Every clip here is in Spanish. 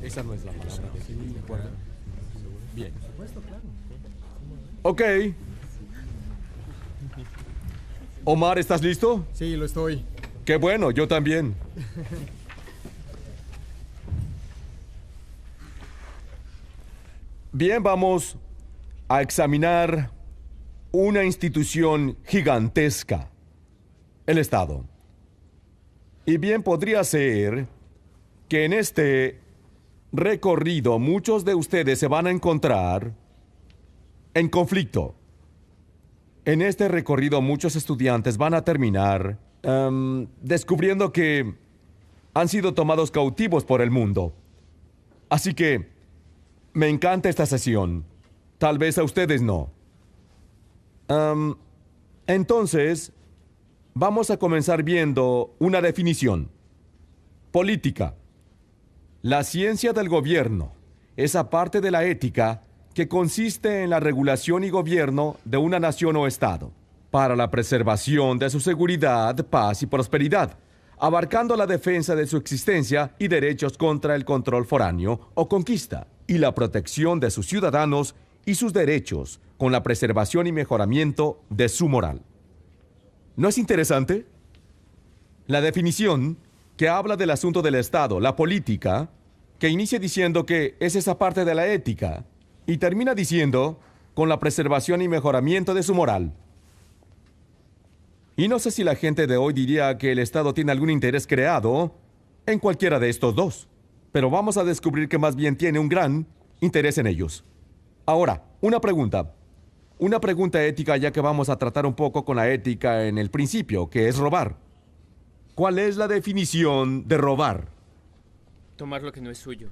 Esa no es la palabra de ¿de acuerdo? Bien. Ok. Omar, ¿estás listo? Sí, lo estoy. Qué bueno, yo también. Bien, vamos a examinar una institución gigantesca, el Estado. Y bien podría ser que en este recorrido muchos de ustedes se van a encontrar en conflicto. En este recorrido muchos estudiantes van a terminar descubriendo que han sido tomados cautivos por el mundo. Así que me encanta esta sesión. Tal vez a ustedes no. Entonces, vamos a comenzar viendo una definición. Política. La ciencia del gobierno. Esa parte de la ética que consiste en la regulación y gobierno de una nación o estado, para la preservación de su seguridad, paz y prosperidad, abarcando la defensa de su existencia y derechos contra el control foráneo o conquista, y la protección de sus ciudadanos y sus derechos, con la preservación y mejoramiento de su moral. ¿No es interesante? La definición, que habla del asunto del Estado, la política, que inicia diciendo que es esa parte de la ética, y termina diciendo con la preservación y mejoramiento de su moral. Y no sé si la gente de hoy diría que el Estado tiene algún interés creado en cualquiera de estos dos, pero vamos a descubrir que más bien tiene un gran interés en ellos. Ahora, una pregunta ética, ya que vamos a tratar un poco con la ética en el principio, que es robar. ¿Cuál es la definición de robar? Tomar lo que no es suyo.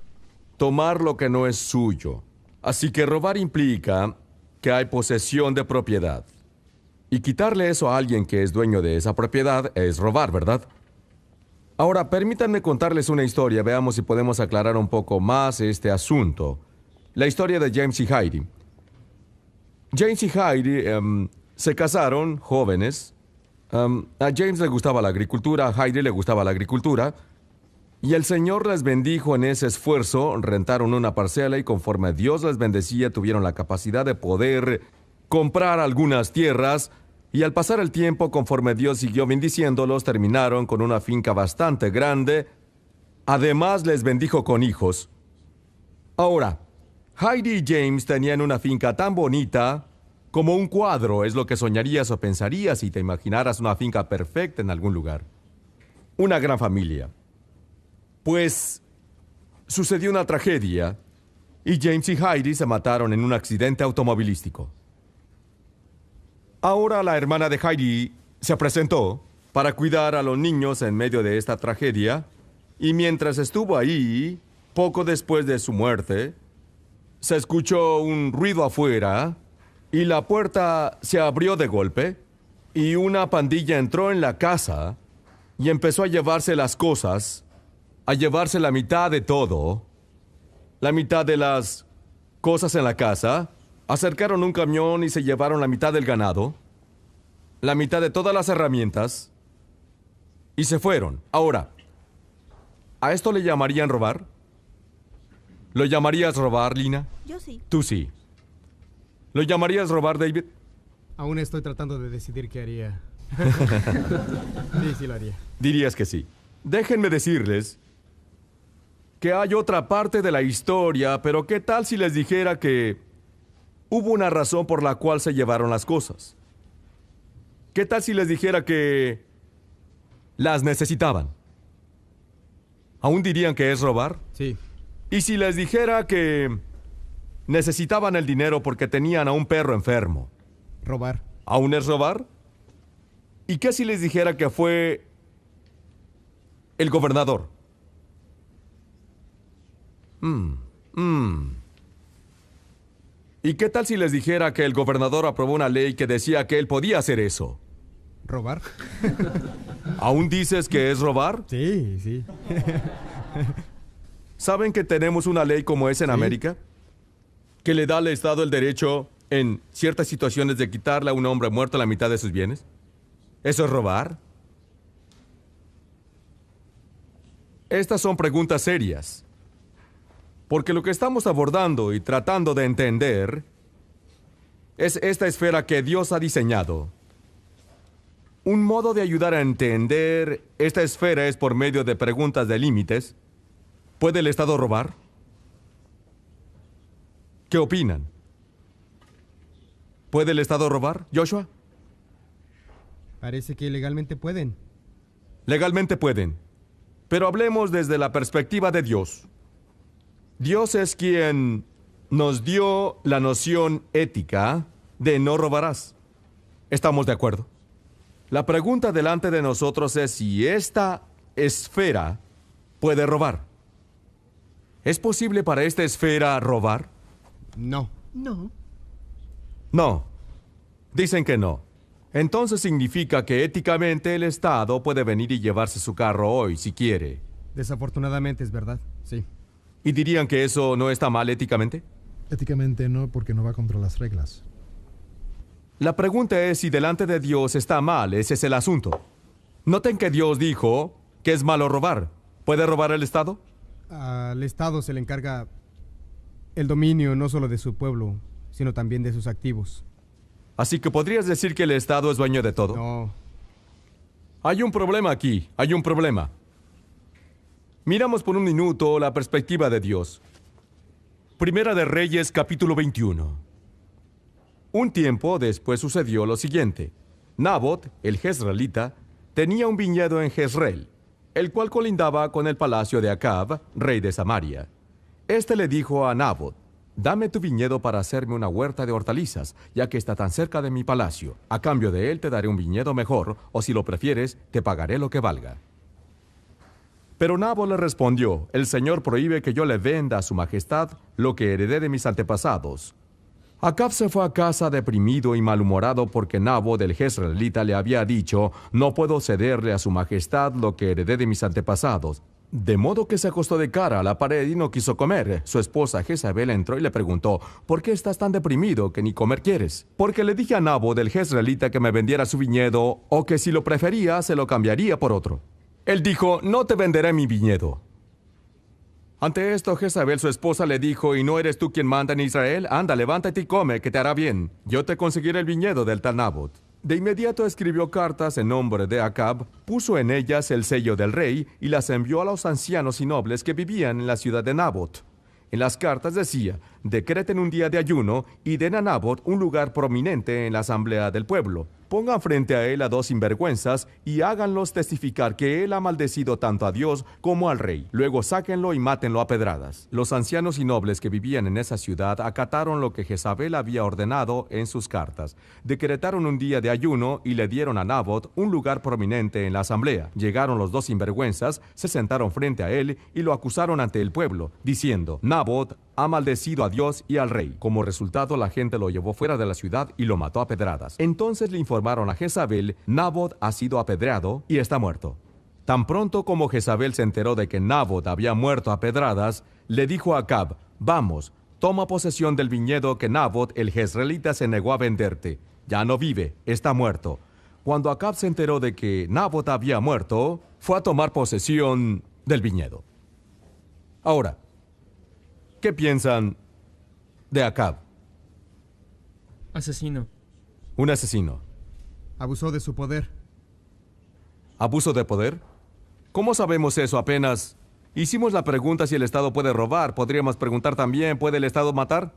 Tomar lo que no es suyo. Así que robar implica que hay posesión de propiedad. Y quitarle eso a alguien que es dueño de esa propiedad es robar, ¿verdad? Ahora, permítanme contarles una historia. Veamos si podemos aclarar un poco más este asunto. La historia de James y Heidi. James y Heidi se casaron jóvenes. A James le gustaba la agricultura, a Heidi le gustaba la agricultura. Y el Señor les bendijo en ese esfuerzo, rentaron una parcela y conforme Dios les bendecía, tuvieron la capacidad de poder comprar algunas tierras. Y al pasar el tiempo, conforme Dios siguió bendiciéndolos, terminaron con una finca bastante grande. Además, les bendijo con hijos. Ahora, Heidi y James tenían una finca tan bonita como un cuadro. Es lo que soñarías o pensarías si te imaginaras una finca perfecta en algún lugar. Una gran familia. Pues sucedió una tragedia y James y Heidi se mataron en un accidente automovilístico. Ahora la hermana de Heidi se presentó para cuidar a los niños en medio de esta tragedia y mientras estuvo ahí, poco después de su muerte, se escuchó un ruido afuera y la puerta se abrió de golpe y una pandilla entró en la casa y empezó a llevarse las cosas, a llevarse la mitad de todo, la mitad de las cosas en la casa. Acercaron un camión y se llevaron la mitad del ganado, la mitad de todas las herramientas, y se fueron. Ahora, ¿a esto le llamarían robar? ¿Lo llamarías robar, Lina? Yo sí. Tú sí. ¿Lo llamarías robar, David? Aún estoy tratando de decidir qué haría. Sí, lo haría. Dirías que sí. Déjenme decirles que hay otra parte de la historia, pero ¿qué tal si les dijera que hubo una razón por la cual se llevaron las cosas? ¿Qué tal si les dijera que las necesitaban? ¿Aún dirían que es robar? Sí. ¿Y si les dijera que necesitaban el dinero porque tenían a un perro enfermo? Robar. ¿Aún es robar? ¿Y qué si les dijera que fue el gobernador? ¿Y qué tal si les dijera que el gobernador aprobó una ley que decía que él podía hacer eso? ¿Robar? ¿Aún dices que es robar? Sí, sí. ¿Saben que tenemos una ley como esa en América? Que le da al Estado el derecho, en ciertas situaciones, de quitarle a un hombre muerto la mitad de sus bienes. ¿Eso es robar? Estas son preguntas serias. Porque lo que estamos abordando y tratando de entender es esta esfera que Dios ha diseñado. Un modo de ayudar a entender esta esfera es por medio de preguntas de límites. ¿Puede el Estado robar? ¿Qué opinan? ¿Puede el Estado robar, Joshua? Parece que legalmente pueden. Legalmente pueden. Pero hablemos desde la perspectiva de Dios. Dios es quien nos dio la noción ética de no robarás. ¿Estamos de acuerdo? La pregunta delante de nosotros es si esta esfera puede robar. ¿Es posible para esta esfera robar? No. No. No. Dicen que no. Entonces significa que éticamente el Estado puede venir y llevarse su carro hoy si quiere. Desafortunadamente es verdad, sí. ¿Y dirían que eso no está mal éticamente? Éticamente no, porque no va contra las reglas. La pregunta es si delante de Dios está mal, ese es el asunto. Noten que Dios dijo que es malo robar. ¿Puede robar el Estado? Al Estado se le encarga el dominio no solo de su pueblo, sino también de sus activos. Así que podrías decir que el Estado es dueño de todo. No. Hay un problema aquí, hay un problema. Miramos por un minuto la perspectiva de Dios. Primera de Reyes, capítulo 21. Un tiempo después sucedió lo siguiente. Nabot, el jezreelita, tenía un viñedo en Jezreel, el cual colindaba con el palacio de Acab, rey de Samaria. Este le dijo a Nabot: dame tu viñedo para hacerme una huerta de hortalizas, ya que está tan cerca de mi palacio. A cambio de él te daré un viñedo mejor, o si lo prefieres, te pagaré lo que valga. Pero Nabot le respondió: el Señor prohíbe que yo le venda a su majestad lo que heredé de mis antepasados. Acab se fue a casa deprimido y malhumorado porque Nabot el jezreelita le había dicho: no puedo cederle a su majestad lo que heredé de mis antepasados. De modo que se acostó de cara a la pared y no quiso comer. Su esposa Jezabel entró y le preguntó: ¿por qué estás tan deprimido que ni comer quieres? Porque le dije a Nabot el jezreelita que me vendiera su viñedo, o que si lo prefería se lo cambiaría por otro. Él dijo: no te venderé mi viñedo. Ante esto, Jezabel, su esposa, le dijo: ¿y no eres tú quien manda en Israel? Anda, levántate y come, que te hará bien. Yo te conseguiré el viñedo del tal Nabot. De inmediato escribió cartas en nombre de Acab, puso en ellas el sello del rey y las envió a los ancianos y nobles que vivían en la ciudad de Nabot. En las cartas decía: decreten un día de ayuno y den a Nabot un lugar prominente en la asamblea del pueblo. Pongan frente a él a dos sinvergüenzas y háganlos testificar que él ha maldecido tanto a Dios como al rey. Luego sáquenlo y mátenlo a pedradas. Los ancianos y nobles que vivían en esa ciudad acataron lo que Jezabel había ordenado en sus cartas. Decretaron un día de ayuno y le dieron a Nabot un lugar prominente en la asamblea. Llegaron los dos sinvergüenzas, se sentaron frente a él y lo acusaron ante el pueblo, diciendo: Nabot ha maldecido a Dios y al rey. Como resultado, la gente lo llevó fuera de la ciudad y lo mató a pedradas. Entonces le informaron a Jezabel: Nabot ha sido apedreado y está muerto. Tan pronto como Jezabel se enteró de que Nabot había muerto a pedradas, le dijo a Acab: vamos, toma posesión del viñedo que Nabot el jezreelita se negó a venderte. Ya no vive, está muerto. Cuando Acab se enteró de que Nabot había muerto, fue a tomar posesión del viñedo. Ahora, ¿qué piensan de Acab? Asesino. Un asesino. Abusó de su poder. ¿Abuso de poder? ¿Cómo sabemos eso? Apenas hicimos la pregunta si el Estado puede robar. Podríamos preguntar también: ¿puede el Estado matar?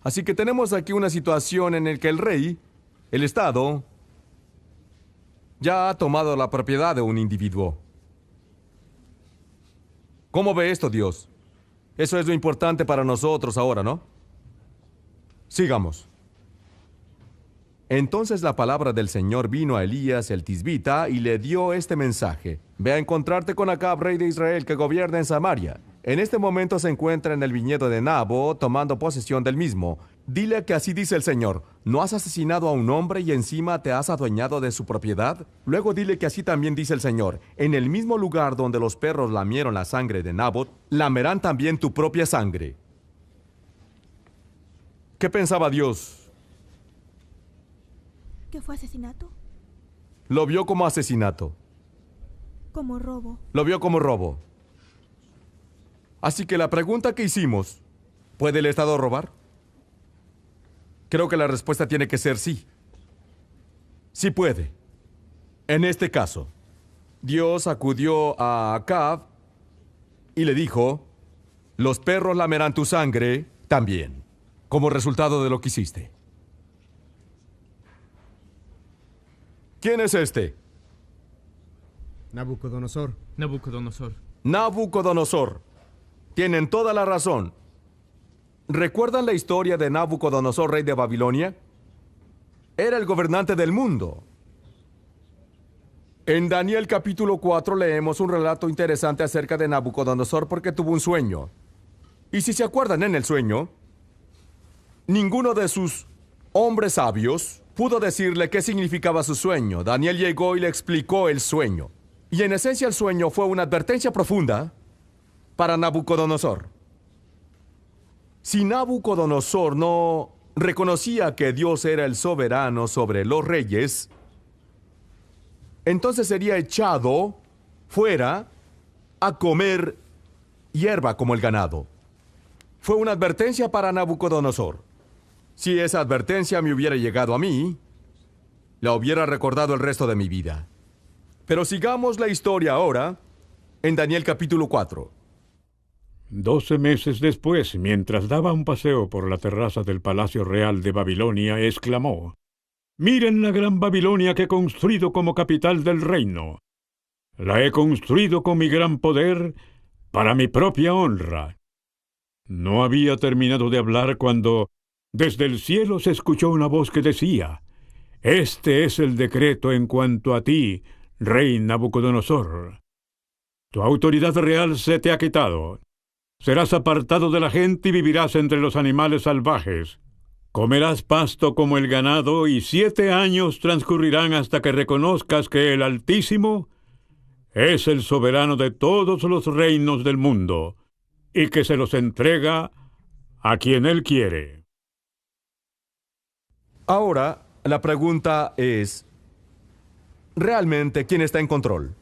Así que tenemos aquí una situación en la que el rey, el Estado, ya ha tomado la propiedad de un individuo. ¿Cómo ve esto Dios? Eso es lo importante para nosotros ahora, ¿no? Sigamos. Entonces la palabra del Señor vino a Elías el tisbita y le dio este mensaje: ve a encontrarte con Acab, rey de Israel, que gobierna en Samaria. En este momento se encuentra en el viñedo de Nabot, tomando posesión del mismo. Dile que así dice el Señor: ¿no has asesinado a un hombre y encima te has adueñado de su propiedad? Luego dile que así también dice el Señor: en el mismo lugar donde los perros lamieron la sangre de Nabot, lamerán también tu propia sangre. ¿Qué pensaba Dios? ¿Qué fue asesinato? Lo vio como asesinato. Como robo. Lo vio como robo. Así que la pregunta que hicimos, ¿puede el Estado robar? Creo que la respuesta tiene que ser sí. Sí puede. En este caso, Dios acudió a Acab y le dijo, los perros lamerán tu sangre también, como resultado de lo que hiciste. ¿Quién es este? Nabucodonosor. Nabucodonosor. Nabucodonosor. Tienen toda la razón. ¿Recuerdan la historia de Nabucodonosor, rey de Babilonia? Era el gobernante del mundo. En Daniel capítulo 4 leemos un relato interesante acerca de Nabucodonosor porque tuvo un sueño. Y si se acuerdan en el sueño, ninguno de sus hombres sabios pudo decirle qué significaba su sueño. Daniel llegó y le explicó el sueño. Y en esencia el sueño fue una advertencia profunda para Nabucodonosor. Si Nabucodonosor no reconocía que Dios era el soberano sobre los reyes, entonces sería echado fuera a comer hierba como el ganado. Fue una advertencia para Nabucodonosor. Si esa advertencia me hubiera llegado a mí, la hubiera recordado el resto de mi vida. Pero sigamos la historia ahora en Daniel capítulo 4. 12 meses después, mientras daba un paseo por la terraza del Palacio Real de Babilonia, exclamó: «Miren la gran Babilonia que he construido como capital del reino. La he construido con mi gran poder para mi propia honra». No había terminado de hablar cuando desde el cielo se escuchó una voz que decía: «Este es el decreto en cuanto a ti, rey Nabucodonosor. Tu autoridad real se te ha quitado. Serás apartado de la gente y vivirás entre los animales salvajes. Comerás pasto como el ganado y 7 años transcurrirán hasta que reconozcas que el Altísimo es el soberano de todos los reinos del mundo y que se los entrega a quien Él quiere». Ahora, la pregunta es, ¿realmente quién está en control?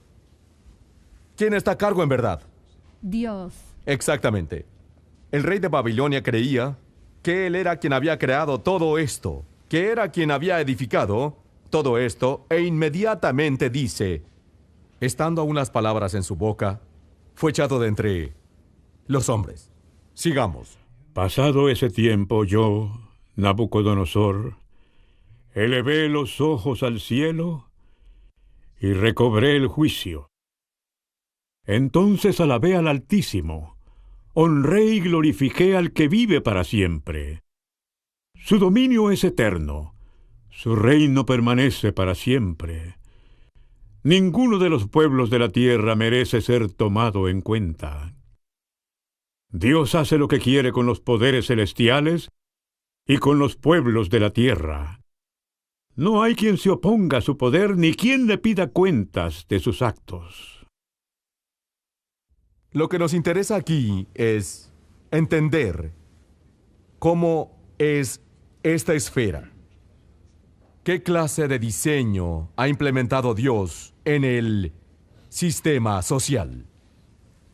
¿Quién está a cargo en verdad? Dios. Exactamente. El rey de Babilonia creía que él era quien había creado todo esto, que era quien había edificado todo esto, e inmediatamente dice, estando aún las palabras en su boca, fue echado de entre los hombres. Sigamos. Pasado ese tiempo, yo, Nabucodonosor, elevé los ojos al cielo y recobré el juicio. Entonces alabé al Altísimo, honré y glorifiqué al que vive para siempre. Su dominio es eterno, su reino permanece para siempre. Ninguno de los pueblos de la tierra merece ser tomado en cuenta. Dios hace lo que quiere con los poderes celestiales y con los pueblos de la tierra. No hay quien se oponga a su poder ni quien le pida cuentas de sus actos. Lo que nos interesa aquí es entender cómo es esta esfera. ¿Qué clase de diseño ha implementado Dios en el sistema social?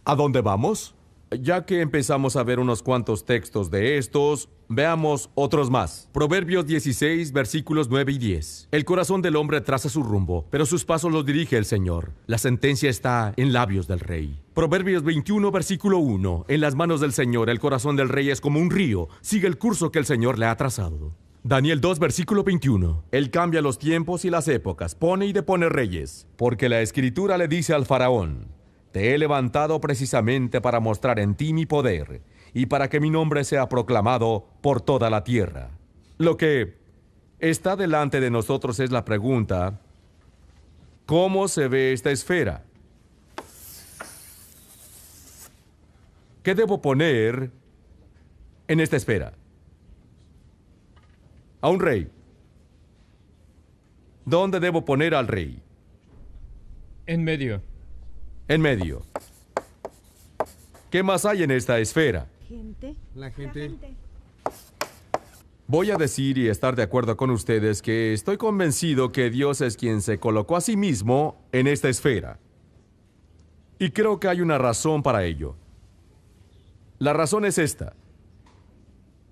¿A dónde vamos? Ya que empezamos a ver unos cuantos textos de estos, veamos otros más. Proverbios 16, versículos 9 y 10. El corazón del hombre traza su rumbo, pero sus pasos los dirige el Señor. La sentencia está en labios del rey. Proverbios 21, versículo 1. En las manos del Señor el corazón del rey es como un río. Sigue el curso que el Señor le ha trazado. Daniel 2, versículo 21. Él cambia los tiempos y las épocas, pone y depone reyes, porque la Escritura le dice al faraón: te he levantado precisamente para mostrar en ti mi poder y para que mi nombre sea proclamado por toda la tierra. Lo que está delante de nosotros es la pregunta: ¿cómo se ve esta esfera? ¿Qué debo poner en esta esfera? A un rey. ¿Dónde debo poner al rey? En medio. En medio. ¿Qué más hay en esta esfera? La gente. Voy a decir y estar de acuerdo con ustedes que estoy convencido que Dios es quien se colocó a sí mismo en esta esfera. Y creo que hay una razón para ello. La razón es esta.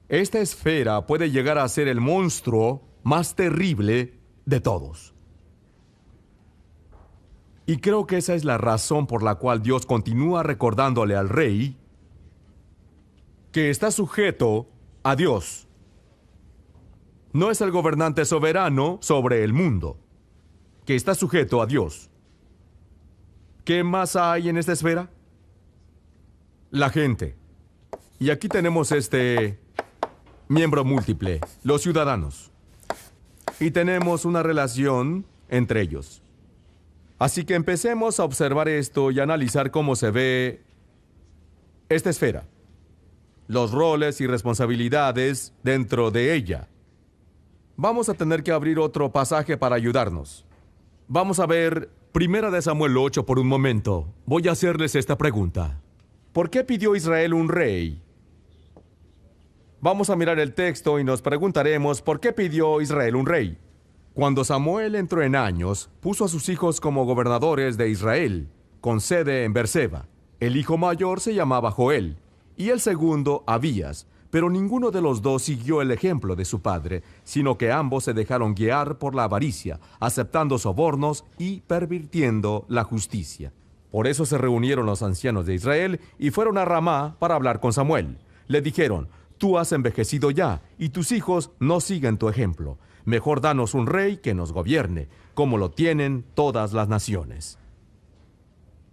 Esta esfera puede llegar a ser el monstruo más terrible de todos. Y creo que esa es la razón por la cual Dios continúa recordándole al rey que está sujeto a Dios. No es el gobernante soberano sobre el mundo, que está sujeto a Dios. ¿Qué más hay en esta esfera? La gente. Y aquí tenemos este miembro múltiple, los ciudadanos. Y tenemos una relación entre ellos. Así que empecemos a observar esto y a analizar cómo se ve esta esfera, los roles y responsabilidades dentro de ella. Vamos a tener que abrir otro pasaje para ayudarnos. Vamos a ver 1 Samuel 8 por un momento. Voy a hacerles esta pregunta. ¿Por qué pidió Israel un rey? Vamos a mirar el texto y nos preguntaremos por qué pidió Israel un rey. Cuando Samuel entró en años, puso a sus hijos como gobernadores de Israel, con sede en Berseba. El hijo mayor se llamaba Joel, y el segundo Abías, pero ninguno de los dos siguió el ejemplo de su padre, sino que ambos se dejaron guiar por la avaricia, aceptando sobornos y pervirtiendo la justicia. Por eso se reunieron los ancianos de Israel y fueron a Ramá para hablar con Samuel. Le dijeron: tú has envejecido ya, y tus hijos no siguen tu ejemplo. Mejor danos un rey que nos gobierne, como lo tienen todas las naciones.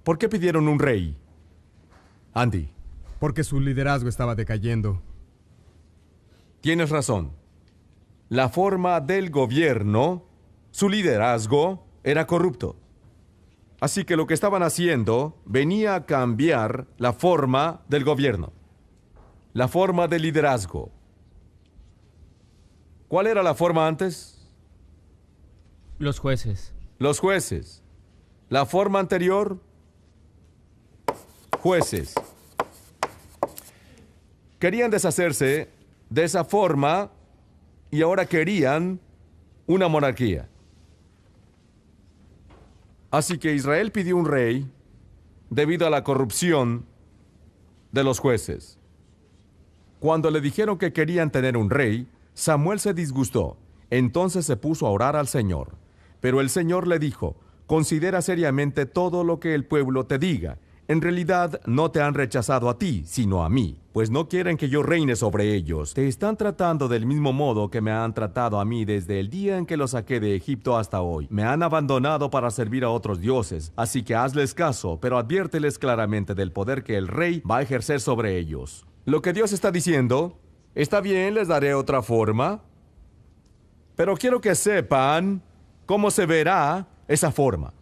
¿Por qué pidieron un rey? Andy. Porque su liderazgo estaba decayendo. Tienes razón. La forma del gobierno, su liderazgo, era corrupto. Así que lo que estaban haciendo venía a cambiar la forma del gobierno, la forma del liderazgo. ¿Cuál era la forma antes? Los jueces. Los jueces. La forma anterior, jueces. Querían deshacerse de esa forma y ahora querían una monarquía. Así que Israel pidió un rey debido a la corrupción de los jueces. Cuando le dijeron que querían tener un rey, Samuel se disgustó. Entonces se puso a orar al Señor. Pero el Señor le dijo: considera seriamente todo lo que el pueblo te diga. En realidad no te han rechazado a ti, sino a mí, pues no quieren que yo reine sobre ellos. Te están tratando del mismo modo que me han tratado a mí desde el día en que los saqué de Egipto hasta hoy. Me han abandonado para servir a otros dioses, así que hazles caso, pero adviérteles claramente del poder que el rey va a ejercer sobre ellos. Lo que Dios está diciendo: está bien, les daré otra forma, pero quiero que sepan cómo se verá esa forma.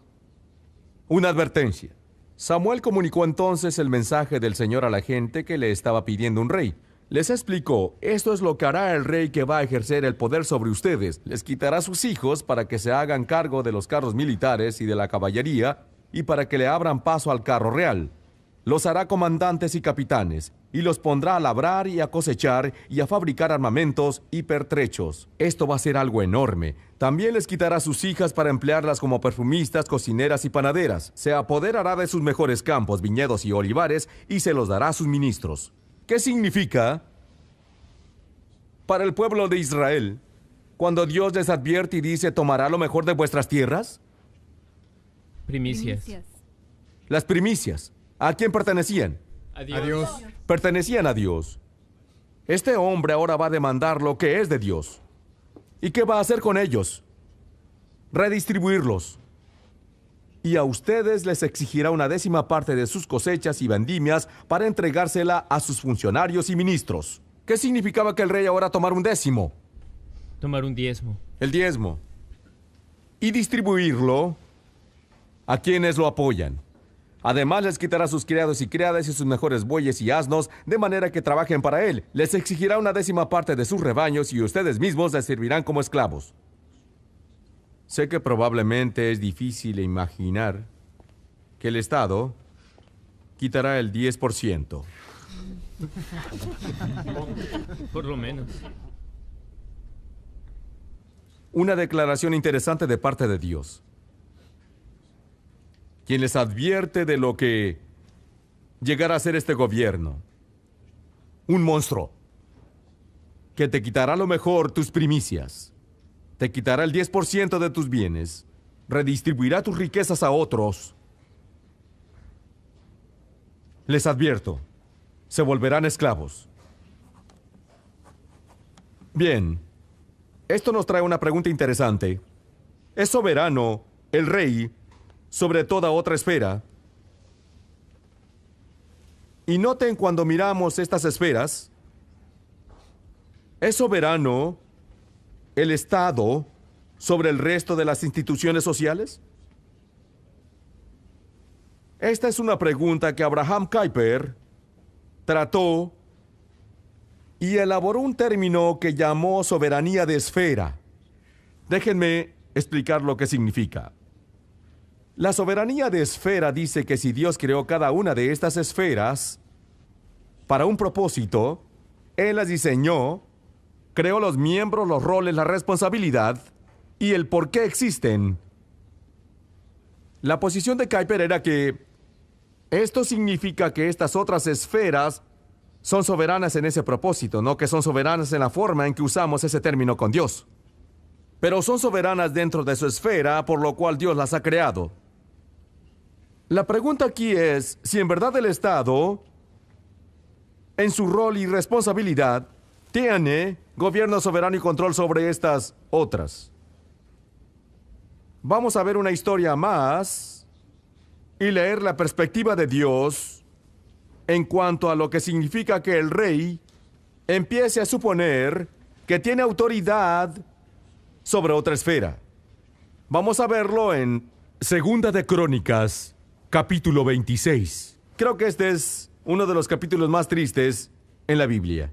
Una advertencia. Samuel comunicó entonces el mensaje del Señor a la gente que le estaba pidiendo un rey. Les explicó: esto es lo que hará el rey que va a ejercer el poder sobre ustedes. Les quitará sus hijos para que se hagan cargo de los carros militares y de la caballería, y para que le abran paso al carro real. Los hará comandantes y capitanes, y los pondrá a labrar y a cosechar y a fabricar armamentos y pertrechos. Esto va a ser algo enorme. También les quitará sus hijas para emplearlas como perfumistas, cocineras y panaderas. Se apoderará de sus mejores campos, viñedos y olivares, y se los dará a sus ministros. ¿Qué significa para el pueblo de Israel cuando Dios les advierte y dice: tomará lo mejor de vuestras tierras? Primicias. Las primicias. ¿A quién pertenecían? A Dios. Pertenecían a Dios. Este hombre ahora va a demandar lo que es de Dios. ¿Y qué va a hacer con ellos? Redistribuirlos. Y a ustedes les exigirá una 10ª parte de sus cosechas y vendimias para entregársela a sus funcionarios y ministros. ¿Qué significaba que el rey ahora tomara un 10º? Tomar un diezmo. El 10º. Y distribuirlo a quienes lo apoyan. Además, les quitará sus criados y criadas y sus mejores bueyes y asnos, de manera que trabajen para él. Les exigirá una 10ª parte de sus rebaños y ustedes mismos les servirán como esclavos. Sé que probablemente es difícil imaginar que el Estado quitará el 10%. Por lo menos. Una declaración interesante de parte de Dios, quien les advierte de lo que llegará a ser este gobierno. un monstruo, que te quitará a lo mejor tus primicias, te quitará el 10% de tus bienes, redistribuirá tus riquezas a otros. Les advierto, se volverán esclavos. Bien, esto nos trae una pregunta interesante. ¿Es soberano el rey sobre toda otra esfera? Y noten cuando miramos estas esferas, ¿es soberano el Estado sobre el resto de las instituciones sociales? Esta es una pregunta que Abraham Kuyper trató y elaboró un término que llamó soberanía de esfera. Déjenme explicar lo que significa. La soberanía de esfera dice que si Dios creó cada una de estas esferas para un propósito, Él las diseñó, creó los miembros, los roles, la responsabilidad y el por qué existen. La posición de Kuyper era que esto significa que estas otras esferas son soberanas en ese propósito, no que son soberanas en la forma en que usamos ese término con Dios. Pero son soberanas dentro de su esfera, por lo cual Dios las ha creado. La pregunta aquí es si en verdad el Estado, en su rol y responsabilidad, tiene gobierno soberano y control sobre estas otras. Vamos a ver una historia más y leer la perspectiva de Dios en cuanto a lo que significa que el rey empiece a suponer que tiene autoridad sobre otra esfera. Vamos a verlo en Segunda de Crónicas, capítulo 26. Creo que este es uno de los capítulos más tristes en la Biblia.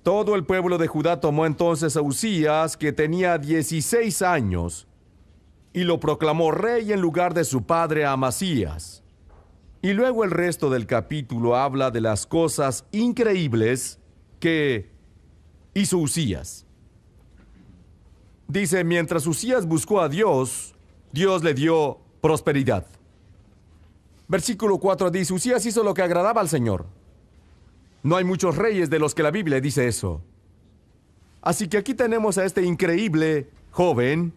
Todo el pueblo de Judá tomó entonces a Usías, que tenía 16 años, y lo proclamó rey en lugar de su padre Amasías. Y luego el resto del capítulo habla de las cosas increíbles que hizo Usías. Dice, mientras Usías buscó a Dios, Dios le dio prosperidad. Versículo 4 dice, Usías hizo lo que agradaba al Señor. No hay muchos reyes de los que la Biblia dice eso. Así que aquí tenemos a este increíble joven,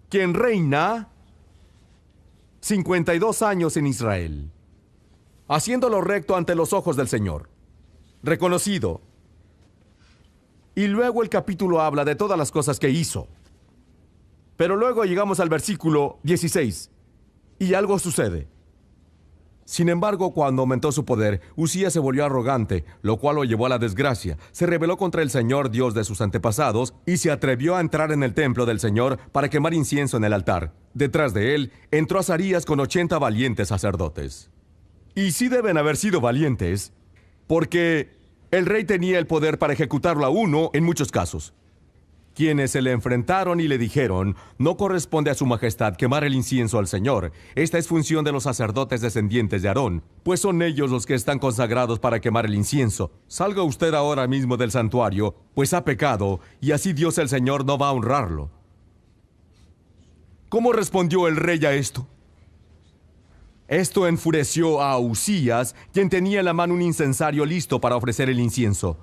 quien reina 52 años en Israel, haciendo lo recto ante los ojos del Señor, reconocido. Y luego el capítulo habla de todas las cosas que hizo. Pero luego llegamos al versículo 16, y algo sucede. Sin embargo, cuando aumentó su poder, Usías se volvió arrogante, lo cual lo llevó a la desgracia. Se rebeló contra el Señor, Dios de sus antepasados, y se atrevió a entrar en el templo del Señor para quemar incienso en el altar. Detrás de él entró Azarías con 80 valientes sacerdotes. Y sí deben haber sido valientes, porque el rey tenía el poder para ejecutarlo a uno en muchos casos. Quienes se le enfrentaron y le dijeron, no corresponde a su majestad quemar el incienso al Señor. Esta es función de los sacerdotes descendientes de Aarón, pues son ellos los que están consagrados para quemar el incienso. Salga usted ahora mismo del santuario, pues ha pecado, y así Dios el Señor no va a honrarlo. ¿Cómo respondió el rey a esto? Esto enfureció a Usías, quien tenía en la mano un incensario listo para ofrecer el incienso.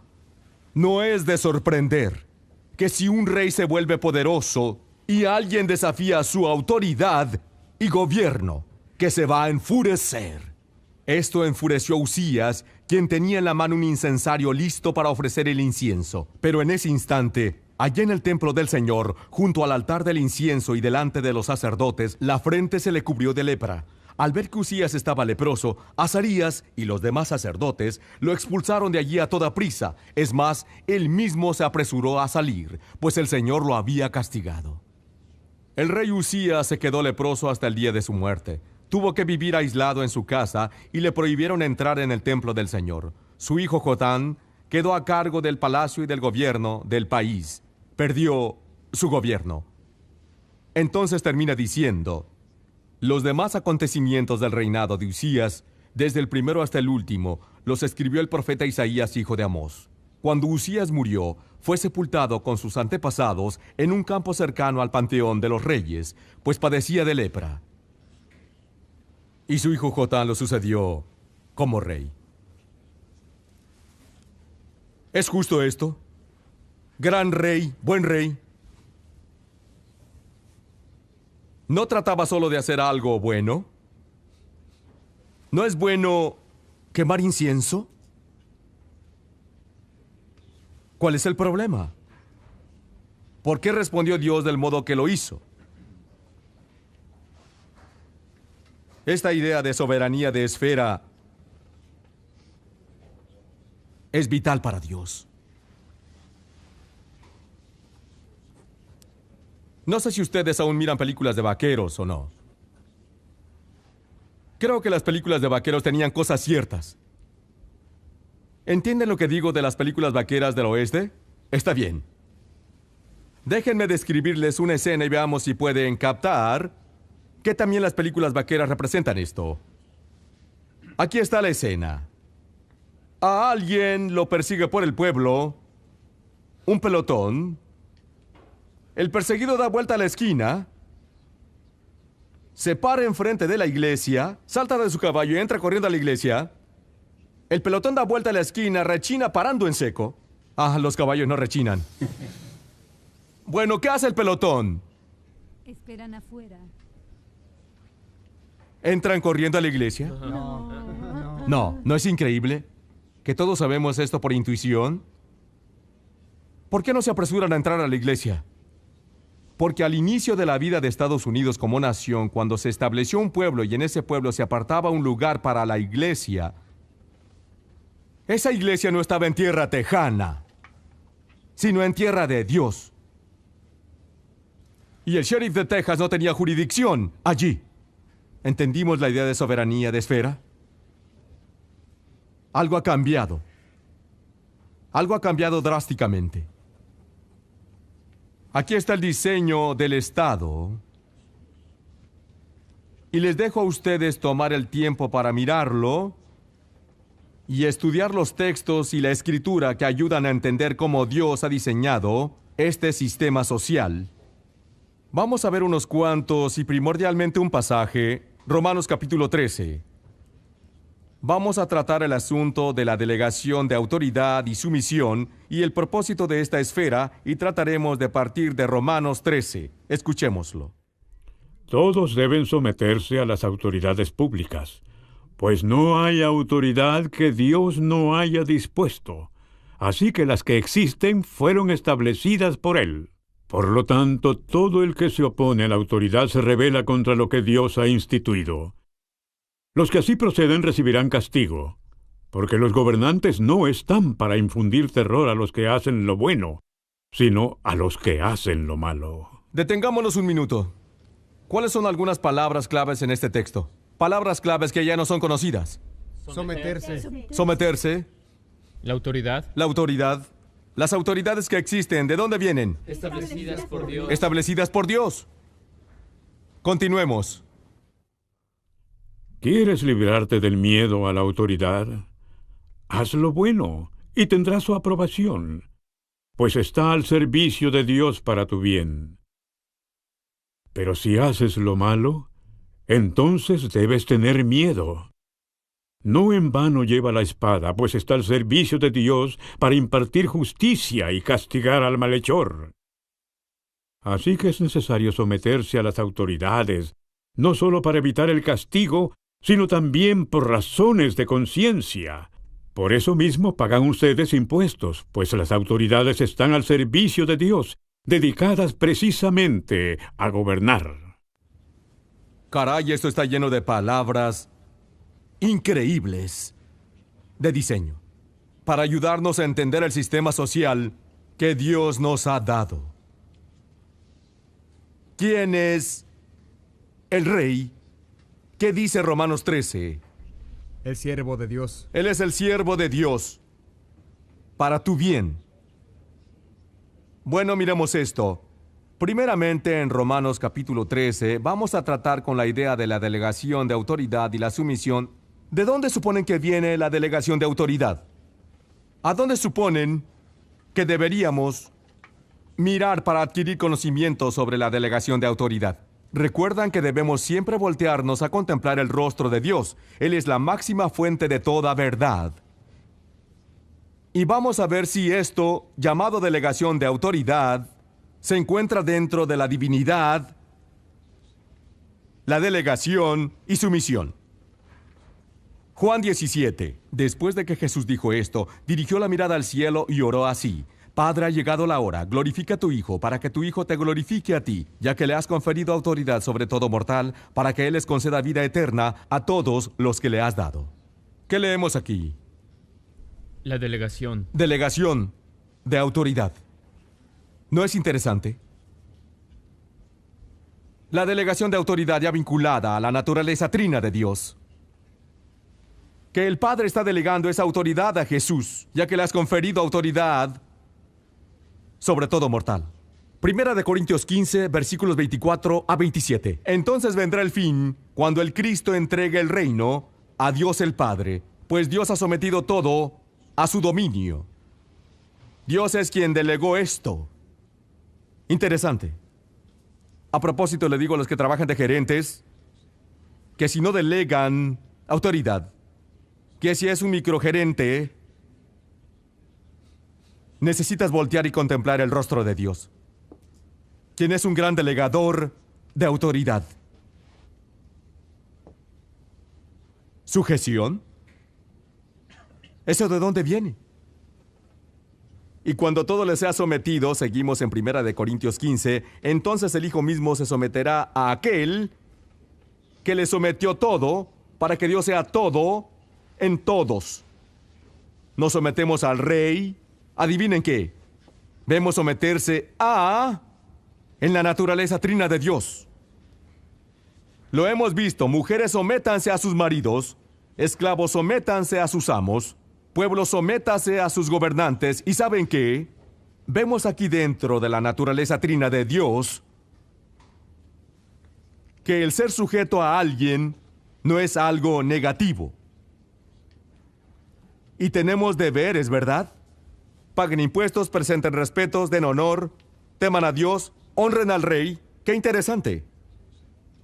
No es de sorprender que si un rey se vuelve poderoso y alguien desafía su autoridad y gobierno, que se va a enfurecer. Esto enfureció a Usías, quien tenía en la mano un incensario listo para ofrecer el incienso. Pero en ese instante, allá en el templo del Señor, junto al altar del incienso y delante de los sacerdotes, la frente se le cubrió de lepra. Al ver que Usías estaba leproso, Azarías y los demás sacerdotes lo expulsaron de allí a toda prisa. Es más, él mismo se apresuró a salir, pues el Señor lo había castigado. El rey Usías se quedó leproso hasta el día de su muerte. Tuvo que vivir aislado en su casa y le prohibieron entrar en el templo del Señor. Su hijo Jotán quedó a cargo del palacio y del gobierno del país. Perdió su gobierno. Entonces termina diciendo, los demás acontecimientos del reinado de Usías, desde el primero hasta el último, los escribió el profeta Isaías, hijo de Amós. Cuando Usías murió, fue sepultado con sus antepasados en un campo cercano al panteón de los reyes, pues padecía de lepra. Y su hijo Jotán lo sucedió como rey. ¿Es justo esto? Gran rey, buen rey. ¿No trataba solo de hacer algo bueno? ¿No es bueno quemar incienso? ¿Cuál es el problema? ¿Por qué respondió Dios del modo que lo hizo? Esta idea de soberanía de esfera es vital para Dios. No sé si ustedes aún miran películas de vaqueros o no. Creo que las películas de vaqueros tenían cosas ciertas. ¿Entienden lo que digo de las películas vaqueras del oeste? Está bien. Déjenme describirles una escena y veamos si pueden captar que también las películas vaqueras representan esto. Aquí está la escena. A alguien lo persigue por el pueblo un pelotón. El perseguido da vuelta a la esquina, se para enfrente de la iglesia, salta de su caballo y entra corriendo a la iglesia. El pelotón da vuelta a la esquina, rechina parando en seco. Ah, los caballos no rechinan. Bueno, ¿qué hace el pelotón? Esperan afuera. ¿Entran corriendo a la iglesia? No, ¿no es increíble? ¿Que todos sabemos esto por intuición? ¿Por qué no se apresuran a entrar a la iglesia? Porque al inicio de la vida de Estados Unidos como nación, cuando se estableció un pueblo y en ese pueblo se apartaba un lugar para la iglesia, esa iglesia no estaba en tierra tejana, sino en tierra de Dios. Y el sheriff de Texas no tenía jurisdicción allí. ¿Entendimos la idea de soberanía de esfera? Algo ha cambiado. Algo ha cambiado drásticamente. Aquí está el diseño del Estado. Y les dejo a ustedes tomar el tiempo para mirarlo y estudiar los textos y la escritura que ayudan a entender cómo Dios ha diseñado este sistema social. Vamos a ver unos cuantos y primordialmente un pasaje, Romanos capítulo 13. Vamos a tratar el asunto de la delegación de autoridad y sumisión y el propósito de esta esfera y trataremos de partir de Romanos 13. Escuchémoslo. Todos deben someterse a las autoridades públicas, pues no hay autoridad que Dios no haya dispuesto. Así que las que existen fueron establecidas por Él. Por lo tanto, todo el que se opone a la autoridad se rebela contra lo que Dios ha instituido. Los que así proceden recibirán castigo, porque los gobernantes no están para infundir terror a los que hacen lo bueno, sino a los que hacen lo malo. Detengámonos un minuto. ¿Cuáles son algunas palabras claves en este texto? Palabras claves que ya no son conocidas. Someterse. Someterse, La autoridad. la autoridad. Las autoridades que existen, ¿de dónde vienen? Establecidas por Dios. Establecidas por Dios. Continuemos. ¿Quieres librarte del miedo a la autoridad? Haz lo bueno y tendrás su aprobación, pues está al servicio de Dios para tu bien. Pero si haces lo malo, entonces debes tener miedo. No en vano lleva la espada, pues está al servicio de Dios para impartir justicia y castigar al malhechor. Así que es necesario someterse a las autoridades, no solo para evitar el castigo, sino también por razones de conciencia. Por eso mismo pagan ustedes impuestos, pues las autoridades están al servicio de Dios, dedicadas precisamente a gobernar. Caray, esto está lleno de palabras increíbles de diseño para ayudarnos a entender el sistema social que Dios nos ha dado. ¿Quién es el rey? ¿Qué dice Romanos 13? El siervo de Dios. Él es el siervo de Dios para tu bien. Bueno, miremos esto. Primeramente, en Romanos capítulo 13, vamos a tratar con la idea de la delegación de autoridad y la sumisión. ¿De dónde suponen que viene la delegación de autoridad? ¿A dónde suponen que deberíamos mirar para adquirir conocimiento sobre la delegación de autoridad? Recuerdan que debemos siempre voltearnos a contemplar el rostro de Dios. Él es la máxima fuente de toda verdad. Y vamos a ver si esto, llamado delegación de autoridad, se encuentra dentro de la divinidad, la delegación y sumisión. Juan 17. Después de que Jesús dijo esto, dirigió la mirada al cielo y oró así: Padre, ha llegado la hora, glorifica a tu Hijo, para que tu Hijo te glorifique a ti, ya que le has conferido autoridad sobre todo mortal, para que Él les conceda vida eterna a todos los que le has dado. ¿Qué leemos aquí? La delegación. Delegación de autoridad. ¿No es interesante? La delegación de autoridad ya vinculada a la naturaleza trina de Dios. Que el Padre está delegando esa autoridad a Jesús, ya que le has conferido autoridad sobre todo mortal. Primera de Corintios 15, versículos 24 a 27. Entonces vendrá el fin, cuando el Cristo entregue el reino a Dios el Padre, pues Dios ha sometido todo a su dominio. Dios es quien delegó esto. Interesante. A propósito, le digo a los que trabajan de gerentes que si no delegan autoridad, que si es un microgerente, necesitas voltear y contemplar el rostro de Dios, quien es un gran delegador de autoridad. ¿Sujeción? ¿Eso de dónde viene? Y cuando todo le sea sometido, seguimos en 1 Corintios 15, entonces el Hijo mismo se someterá a aquel que le sometió todo, para que Dios sea todo en todos. Nos sometemos al Rey. ¿Adivinen qué? Vemos someterse a en la naturaleza trina de Dios. Lo hemos visto: mujeres sométanse a sus maridos, esclavos sométanse a sus amos, pueblo sométase a sus gobernantes. ¿Y saben qué? Vemos aquí dentro de la naturaleza trina de Dios que el ser sujeto a alguien no es algo negativo. Y tenemos deberes, ¿verdad? Paguen impuestos, presenten respetos, den honor, teman a Dios, honren al Rey. ¡Qué interesante!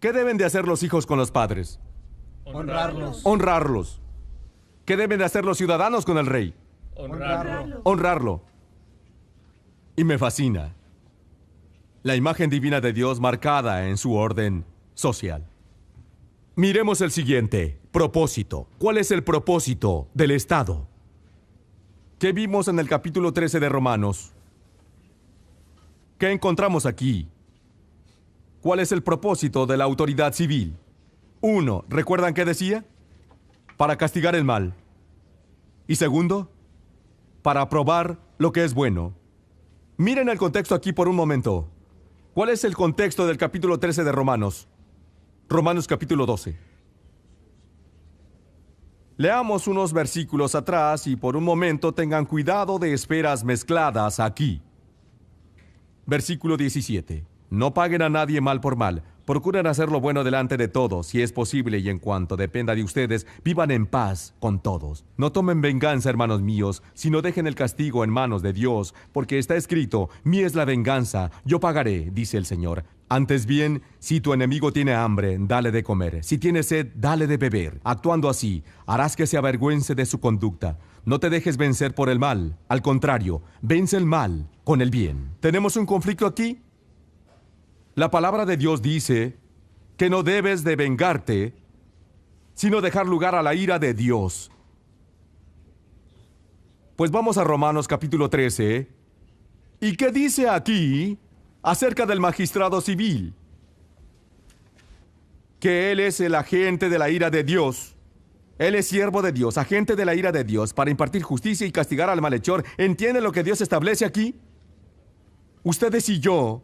¿Qué deben de hacer los hijos con los padres? Honrarlos. Honrarlos. ¿Qué deben de hacer los ciudadanos con el Rey? Honrarlo. Honrarlo. Y me fascina la imagen divina de Dios marcada en su orden social. Miremos el siguiente: propósito. ¿Cuál es el propósito del Estado? ¿Qué vimos en el capítulo 13 de Romanos? ¿Qué encontramos aquí? ¿Cuál es el propósito de la autoridad civil? 1. ¿Recuerdan qué decía? Para castigar el mal. Y segundo, para aprobar lo que es bueno. Miren el contexto aquí por un momento. ¿Cuál es el contexto del capítulo 13 de Romanos? Romanos capítulo 12. Leamos unos versículos atrás y por un momento tengan cuidado de esferas mezcladas aquí. Versículo 17. No paguen a nadie mal por mal. Procuren hacer lo bueno delante de todos, si es posible, y en cuanto dependa de ustedes, vivan en paz con todos. No tomen venganza, hermanos míos, sino dejen el castigo en manos de Dios, porque está escrito: mía es la venganza, yo pagaré, dice el Señor. Antes bien, si tu enemigo tiene hambre, dale de comer. Si tiene sed, dale de beber. Actuando así, harás que se avergüence de su conducta. No te dejes vencer por el mal. Al contrario, vence el mal con el bien. ¿Tenemos un conflicto aquí? La palabra de Dios dice que no debes de vengarte, sino dejar lugar a la ira de Dios. Pues vamos a Romanos capítulo 13. ¿Y qué dice aquí acerca del magistrado civil? Que él es el agente de la ira de Dios. Él es siervo de Dios, agente de la ira de Dios, para impartir justicia y castigar al malhechor. ¿Entienden lo que Dios establece aquí? Ustedes y yo,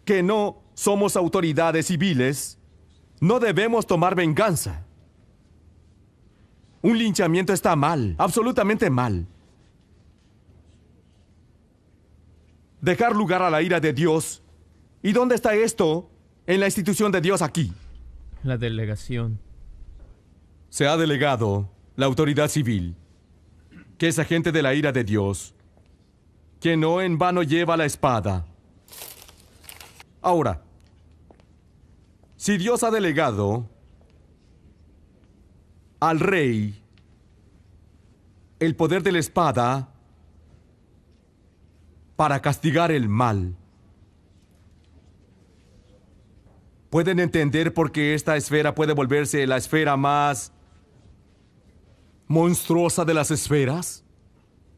que no somos autoridades civiles, no debemos tomar venganza. Un linchamiento está mal, absolutamente mal. Dejar lugar a la ira de Dios. ¿Y dónde está esto en la institución de Dios aquí? La delegación. Se ha delegado la autoridad civil, que es agente de la ira de Dios, que no en vano lleva la espada. Ahora, Si Dios ha delegado al rey el poder de la espada para castigar el mal, ¿pueden entender por qué esta esfera puede volverse la esfera más monstruosa de las esferas?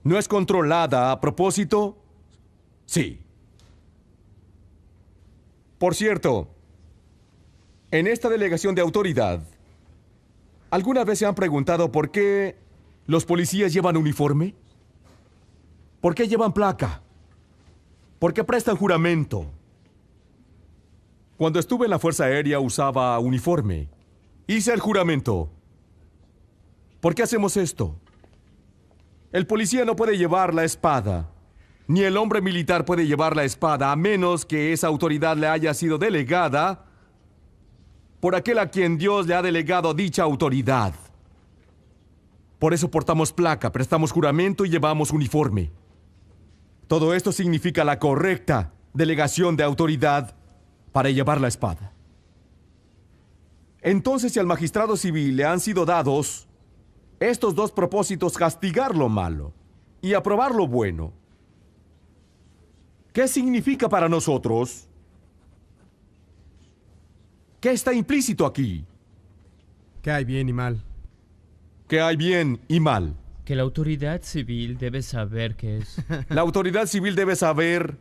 ¿No es controlada a propósito? Sí. Por cierto, en esta delegación de autoridad, ¿alguna vez se han preguntado por qué los policías llevan uniforme? ¿Por qué llevan placa? ¿Por qué prestan juramento? Cuando estuve en la Fuerza Aérea usaba uniforme. Hice el juramento. ¿Por qué hacemos esto? El policía no puede llevar la espada, ni el hombre militar puede llevar la espada, a menos que esa autoridad le haya sido delegada por aquel a quien Dios le ha delegado dicha autoridad. Por eso portamos placa, prestamos juramento y llevamos uniforme. Todo esto significa la correcta delegación de autoridad para llevar la espada. Entonces, si al magistrado civil le han sido dados estos dos propósitos, castigar lo malo y aprobar lo bueno, ¿qué significa para nosotros? ¿Qué está implícito aquí? Que hay bien y mal. Que hay bien y mal. Que la autoridad civil debe saber qué es. La autoridad civil debe saber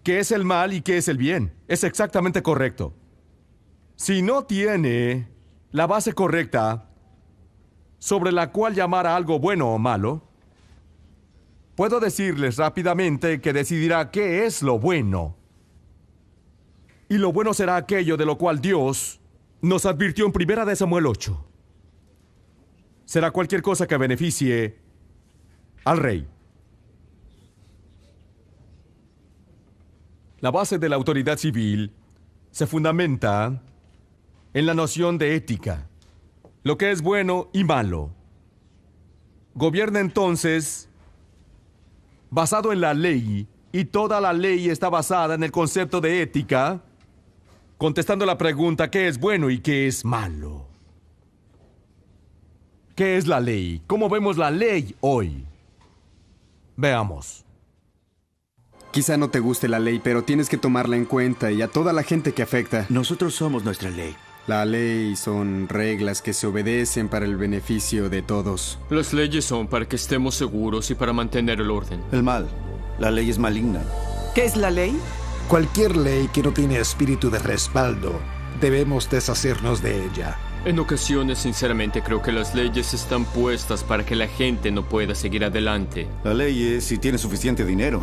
qué es el mal y qué es el bien. Es exactamente correcto. Si no tiene la base correcta sobre la cual llamar a algo bueno o malo, puedo decirles rápidamente que decidirá qué es lo bueno. Y lo bueno será aquello de lo cual Dios nos advirtió en 1 Samuel 8. Será cualquier cosa que beneficie al rey. La base de la autoridad civil se fundamenta en la noción de ética, lo que es bueno y malo. Gobierna entonces basado en la ley, y toda la ley está basada en el concepto de ética, contestando la pregunta ¿qué es bueno y qué es malo? ¿Qué es la ley? ¿Cómo vemos la ley hoy? Veamos. Quizá no te guste la ley, pero tienes que tomarla en cuenta y a toda la gente que afecta. Nosotros somos nuestra ley. La ley son reglas que se obedecen para el beneficio de todos. Las leyes son para que estemos seguros y para mantener el orden. El mal. La ley es maligna. ¿Qué es la ley? Cualquier ley que no tiene espíritu de respaldo, debemos deshacernos de ella. En ocasiones, sinceramente, creo que las leyes están puestas para que la gente no pueda seguir adelante. La ley es si tiene suficiente dinero.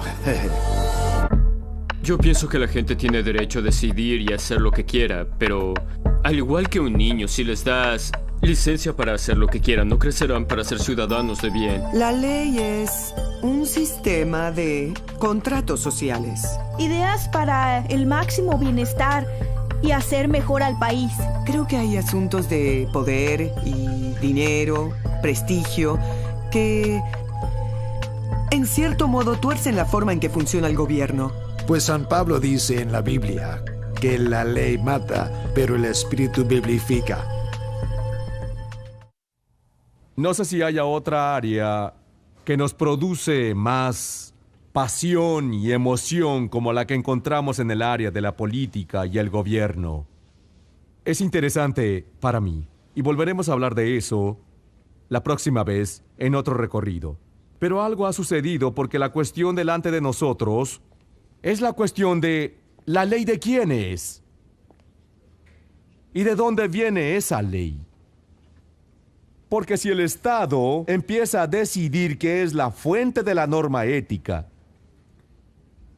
Yo pienso que la gente tiene derecho a decidir y hacer lo que quiera, pero al igual que un niño, si les das licencia para hacer lo que quieran, no crecerán para ser ciudadanos de bien. La ley es un sistema de contratos sociales. Ideas para el máximo bienestar y hacer mejor al país. Creo que hay asuntos de poder y dinero, prestigio, que en cierto modo tuercen la forma en que funciona el gobierno. Pues San Pablo dice en la Biblia que la ley mata, pero el espíritu vivifica. No sé si haya otra área que nos produce más pasión y emoción como la que encontramos en el área de la política y el gobierno. Es interesante para mí, y volveremos a hablar de eso la próxima vez en otro recorrido. Pero algo ha sucedido porque la cuestión delante de nosotros es la cuestión de la ley de quién es y de dónde viene esa ley. Porque si el Estado empieza a decidir qué es la fuente de la norma ética,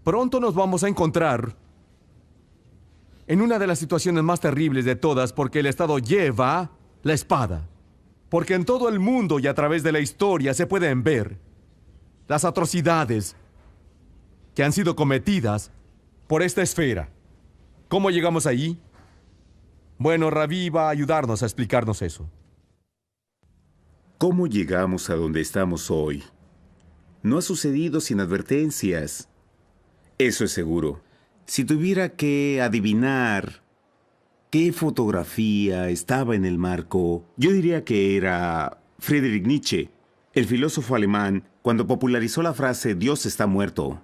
pronto nos vamos a encontrar en una de las situaciones más terribles de todas, porque el Estado lleva la espada. Porque en todo el mundo y a través de la historia se pueden ver las atrocidades que han sido cometidas por esta esfera. ¿Cómo llegamos ahí? Bueno, Rabí va a ayudarnos a explicarnos eso. ¿Cómo llegamos a donde estamos hoy? No ha sucedido sin advertencias. Eso es seguro. Si tuviera que adivinar ¿Qué fotografía estaba en el marco? Yo diría que era Friedrich Nietzsche, el filósofo alemán, cuando popularizó la frase Dios está muerto.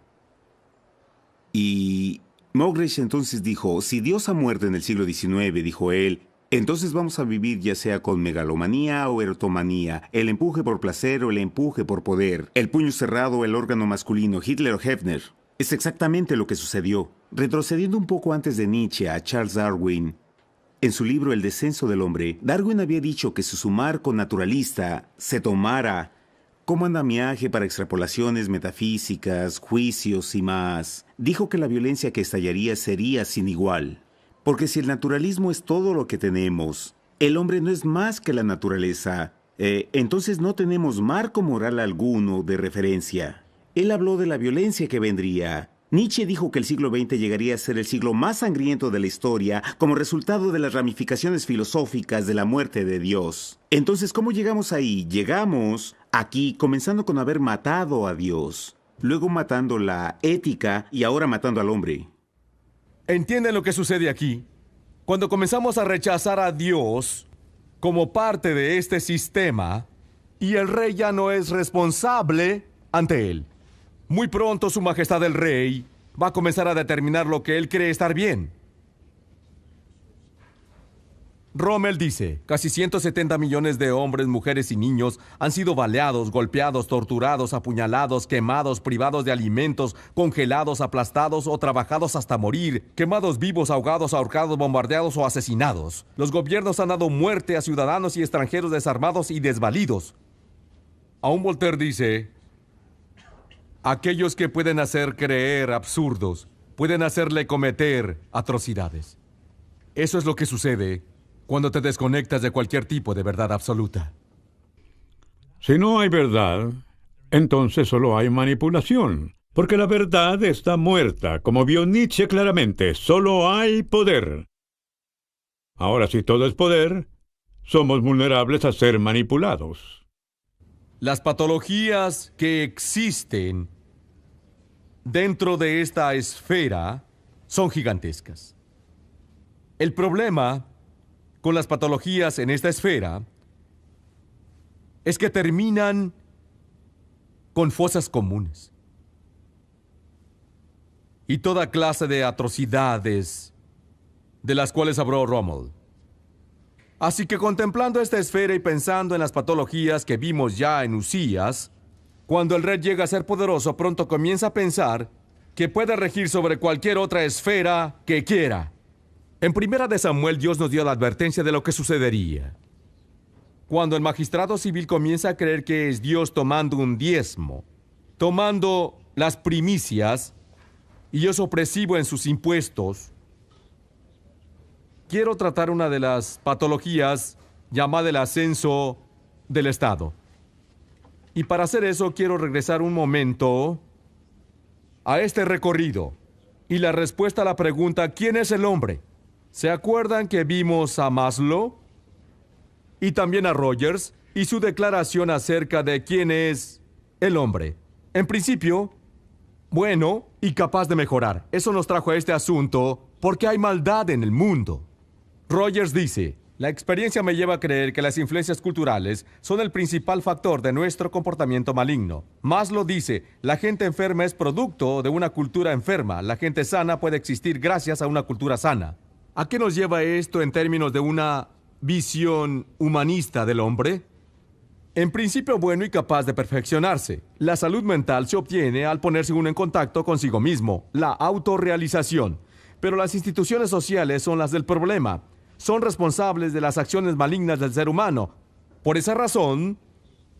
Y Mogridge entonces dijo, si Dios ha muerto en el siglo XIX, dijo él, entonces vamos a vivir ya sea con megalomanía o erotomanía, el empuje por placer o el empuje por poder, el puño cerrado o el órgano masculino, Hitler o Hefner. Es exactamente lo que sucedió. Retrocediendo un poco antes de Nietzsche a Charles Darwin, en su libro El descenso del hombre, Darwin había dicho que si su marco naturalista se tomara como andamiaje para extrapolaciones metafísicas, juicios y más, dijo que la violencia que estallaría sería sin igual. Porque si el naturalismo es todo lo que tenemos, el hombre no es más que la naturaleza, entonces no tenemos marco moral alguno de referencia. Él habló de la violencia que vendría. Nietzsche dijo que el siglo XX llegaría a ser el siglo más sangriento de la historia como resultado de las ramificaciones filosóficas de la muerte de Dios. Entonces, ¿cómo llegamos ahí? Llegamos aquí comenzando con haber matado a Dios, luego matando la ética y ahora matando al hombre. ¿Entienden lo que sucede aquí? Cuando comenzamos a rechazar a Dios como parte de este sistema y el rey ya no es responsable ante él. Muy pronto su majestad el rey va a comenzar a determinar lo que él cree estar bien. Rommel dice, casi 170 millones de hombres, mujeres y niños han sido baleados, golpeados, torturados, apuñalados, quemados, privados de alimentos, congelados, aplastados o trabajados hasta morir, quemados vivos, ahogados, ahorcados, bombardeados o asesinados. Los gobiernos han dado muerte a ciudadanos y extranjeros desarmados y desvalidos. Aún Voltaire dice, aquellos que pueden hacer creer absurdos, pueden hacerle cometer atrocidades. Eso es lo que sucede cuando te desconectas de cualquier tipo de verdad absoluta. Si no hay verdad, entonces solo hay manipulación, porque la verdad está muerta, como vio Nietzsche claramente, solo hay poder. Ahora, si todo es poder, somos vulnerables a ser manipulados. Las patologías que existen dentro de esta esfera son gigantescas. El problema con las patologías en esta esfera es que terminan con fosas comunes y toda clase de atrocidades de las cuales habló Rommel. Así que contemplando esta esfera y pensando en las patologías que vimos ya en Usías, cuando el rey llega a ser poderoso, pronto comienza a pensar que puede regir sobre cualquier otra esfera que quiera. En 1 Samuel, Dios nos dio la advertencia de lo que sucedería. Cuando el magistrado civil comienza a creer que es Dios tomando un diezmo, tomando las primicias, y es opresivo en sus impuestos, quiero tratar una de las patologías llamada el ascenso del Estado. Y para hacer eso quiero regresar un momento a este recorrido y la respuesta a la pregunta ¿quién es el hombre? ¿Se acuerdan que vimos a Maslow y también a Rogers y su declaración acerca de quién es el hombre? En principio, bueno y capaz de mejorar. Eso nos trajo a este asunto porque hay maldad en el mundo. Rogers dice, la experiencia me lleva a creer que las influencias culturales son el principal factor de nuestro comportamiento maligno. Maslow dice, la gente enferma es producto de una cultura enferma. La gente sana puede existir gracias a una cultura sana. ¿A qué nos lleva esto en términos de una visión humanista del hombre? En principio bueno y capaz de perfeccionarse. La salud mental se obtiene al ponerse uno en contacto consigo mismo, la autorrealización. Pero las instituciones sociales son las del problema. Son responsables de las acciones malignas del ser humano. Por esa razón,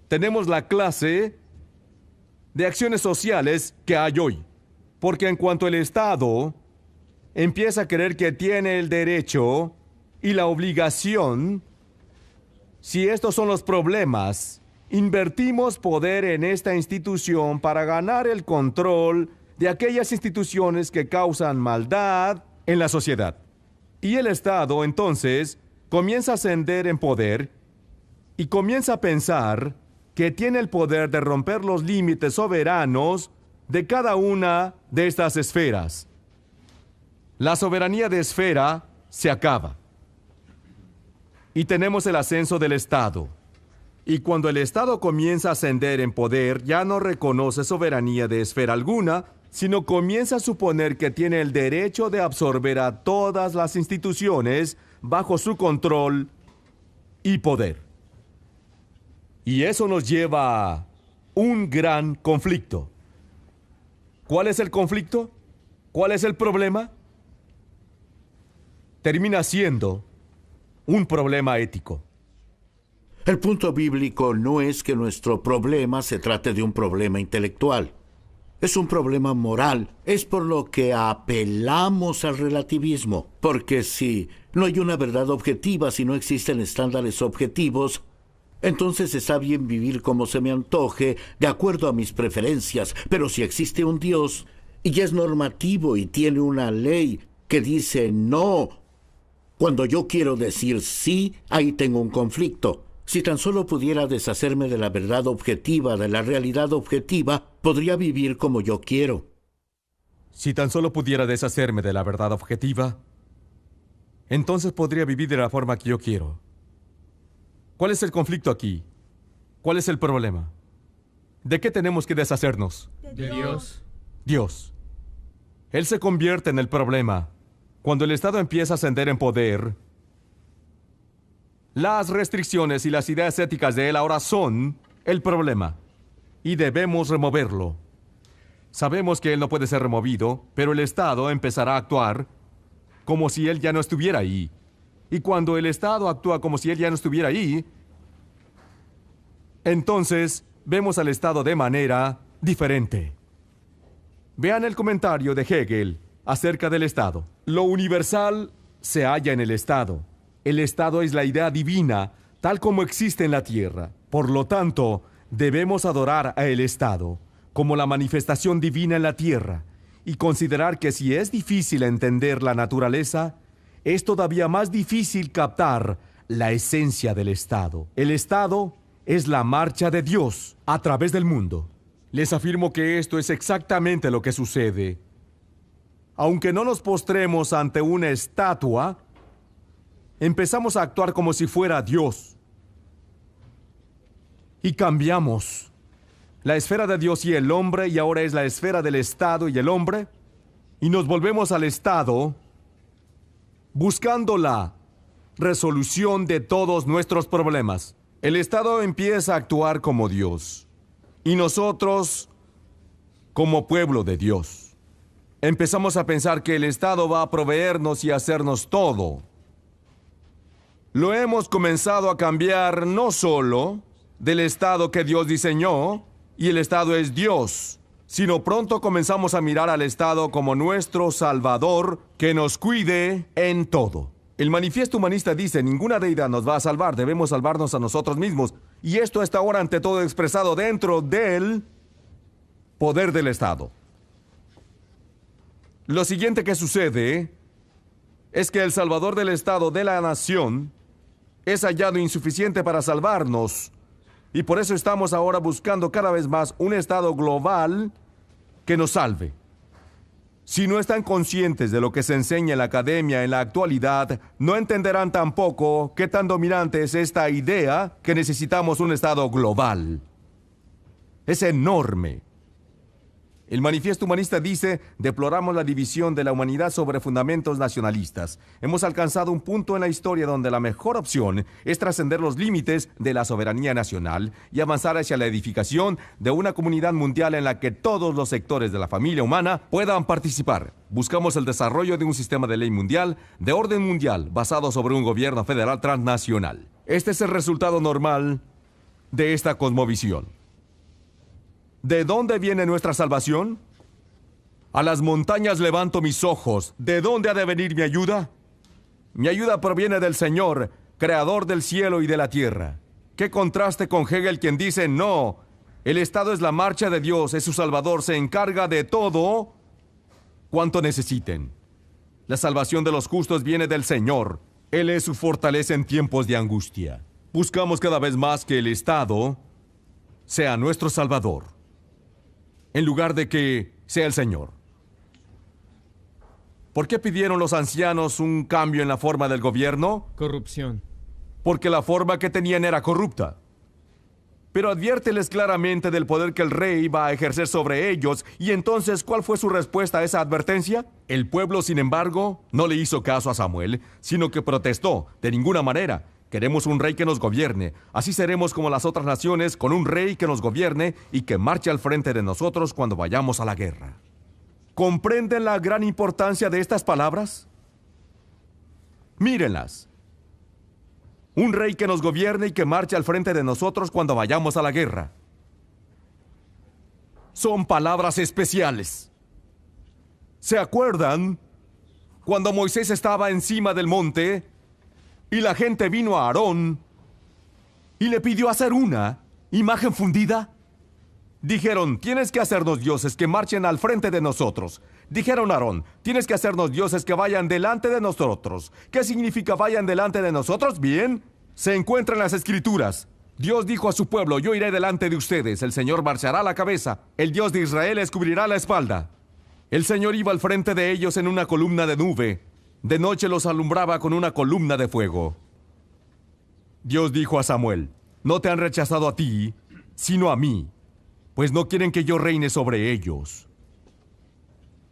tenemos la clase de acciones sociales que hay hoy. Porque en cuanto el Estado empieza a creer que tiene el derecho y la obligación, si estos son los problemas, invertimos poder en esta institución para ganar el control de aquellas instituciones que causan maldad en la sociedad. Y el Estado, entonces, comienza a ascender en poder y comienza a pensar que tiene el poder de romper los límites soberanos de cada una de estas esferas. La soberanía de esfera se acaba. Y tenemos el ascenso del Estado. Y cuando el Estado comienza a ascender en poder, ya no reconoce soberanía de esfera alguna, sino comienza a suponer que tiene el derecho de absorber a todas las instituciones bajo su control y poder. Y eso nos lleva a un gran conflicto. ¿Cuál es el conflicto? ¿Cuál es el problema? Termina siendo un problema ético. El punto bíblico no es que nuestro problema se trate de un problema intelectual. Es un problema moral. Es por lo que apelamos al relativismo. Porque si no hay una verdad objetiva, si no existen estándares objetivos, entonces está bien vivir como se me antoje, de acuerdo a mis preferencias. Pero si existe un Dios y es normativo y tiene una ley que dice no, cuando yo quiero decir sí, ahí tengo un conflicto. Si tan solo pudiera deshacerme de la verdad objetiva, de la realidad objetiva, podría vivir como yo quiero. Si tan solo pudiera deshacerme de la verdad objetiva, entonces podría vivir de la forma que yo quiero. ¿Cuál es el conflicto aquí? ¿Cuál es el problema? ¿De qué tenemos que deshacernos? De Dios. Dios. Él se convierte en el problema. Cuando el Estado empieza a ascender en poder, las restricciones y las ideas éticas de él ahora son el problema. Y debemos removerlo. Sabemos que él no puede ser removido, pero el Estado empezará a actuar como si él ya no estuviera ahí. Y cuando el Estado actúa como si él ya no estuviera ahí, entonces vemos al Estado de manera diferente. Vean el comentario de Hegel acerca del Estado. Lo universal se halla en el Estado. El Estado es la idea divina, tal como existe en la tierra. Por lo tanto, debemos adorar a el Estado como la manifestación divina en la tierra y considerar que si es difícil entender la naturaleza, es todavía más difícil captar la esencia del Estado. El Estado es la marcha de Dios a través del mundo. Les afirmo que esto es exactamente lo que sucede. Aunque no nos postremos ante una estatua, empezamos a actuar como si fuera Dios. Y cambiamos la esfera de Dios y el hombre, y ahora es la esfera del Estado y el hombre, y nos volvemos al Estado buscando la resolución de todos nuestros problemas. El Estado empieza a actuar como Dios, y nosotros como pueblo de Dios. Empezamos a pensar que el Estado va a proveernos y hacernos todo. Lo hemos comenzado a cambiar no solo del Estado que Dios diseñó, y el Estado es Dios, sino pronto comenzamos a mirar al Estado como nuestro Salvador que nos cuide en todo. El manifiesto humanista dice, ninguna deidad nos va a salvar, debemos salvarnos a nosotros mismos. Y esto está ahora ante todo expresado dentro del poder del Estado. Lo siguiente que sucede es que el Salvador del Estado de la nación es hallado insuficiente para salvarnos. Y por eso estamos ahora buscando cada vez más un Estado global que nos salve. Si no están conscientes de lo que se enseña en la academia en la actualidad, no entenderán tampoco qué tan dominante es esta idea que necesitamos un Estado global. Es enorme. El manifiesto humanista dice, deploramos la división de la humanidad sobre fundamentos nacionalistas. Hemos alcanzado un punto en la historia donde la mejor opción es trascender los límites de la soberanía nacional y avanzar hacia la edificación de una comunidad mundial en la que todos los sectores de la familia humana puedan participar. Buscamos el desarrollo de un sistema de ley mundial, de orden mundial, basado sobre un gobierno federal transnacional. Este es el resultado normal de esta cosmovisión. ¿De dónde viene nuestra salvación? A las montañas levanto mis ojos. ¿De dónde ha de venir mi ayuda? Mi ayuda proviene del Señor, creador del cielo y de la tierra. ¿Qué contraste con Hegel, quien dice, no, el Estado es la marcha de Dios, es su Salvador, se encarga de todo cuanto necesiten. La salvación de los justos viene del Señor. Él es su fortaleza en tiempos de angustia. Buscamos cada vez más que el Estado sea nuestro Salvador, en lugar de que sea el Señor. ¿Por qué pidieron los ancianos un cambio en la forma del gobierno? Corrupción. porque la forma que tenían era corrupta. Pero adviérteles claramente del poder que el rey va a ejercer sobre ellos. Y entonces, ¿cuál fue su respuesta a esa advertencia? El pueblo, sin embargo, no le hizo caso a Samuel, sino que protestó: de ninguna manera. Queremos un rey que nos gobierne. Así seremos como las otras naciones, con un rey que nos gobierne y que marche al frente de nosotros cuando vayamos a la guerra. ¿Comprenden la gran importancia de estas palabras? Mírenlas. Un rey que nos gobierne y que marche al frente de nosotros cuando vayamos a la guerra. Son palabras especiales. ¿Se acuerdan cuando Moisés estaba encima del monte y la gente vino a Aarón y le pidió hacer una imagen fundida? Dijeron: tienes que hacernos dioses que marchen al frente de nosotros. Dijeron a Aarón: tienes que hacernos dioses que vayan delante de nosotros. ¿Qué significa vayan delante de nosotros? Bien, se encuentra en las Escrituras. Dios dijo a su pueblo: yo iré delante de ustedes. El Señor marchará la cabeza. El Dios de Israel les cubrirá la espalda. El Señor iba al frente de ellos en una columna de nube. De noche los alumbraba con una columna de fuego. Dios dijo a Samuel: no te han rechazado a ti, sino a mí, pues no quieren que yo reine sobre ellos.